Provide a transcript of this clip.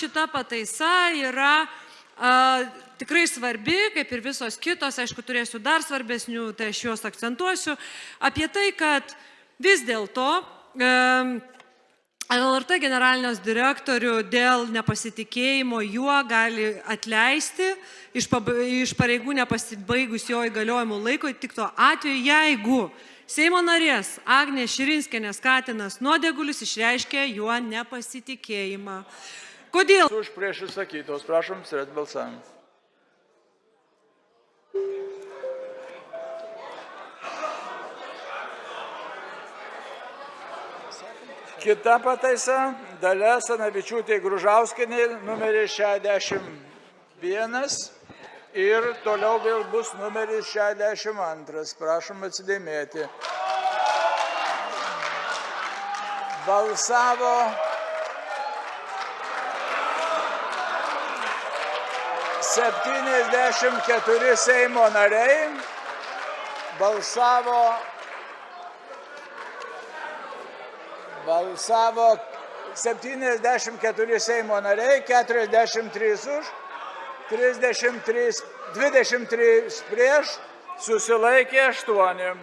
šita pataisa yra tikrai svarbi, kaip ir visos kitos, aišku, turėsiu dar svarbesnių, tai aš juos akcentuosiu, apie tai, kad vis dėlto LRT generalinis direktorių dėl nepasitikėjimo juo gali atleisti iš pareigų nepasibaigus jo įgaliojimų laiko, tik tuo atveju, jeigu Seimo narės Agnė Širinskienės Katinas Nuodėgulis išreiškė juo nepasitikėjimą. Kodėl? Už prieš išsakytos, prašom, surėti balsavimą. Kita pataisa, Dalia Asanavičiūtė Gružauskienė, numeris 61 ir toliau vėl bus numeris 62. Prašom atsidėmėti. Balsavo 74 Seimo nariai, balsavo 74 Seimo nariai, 43 už, 23 prieš, susilaikė 8.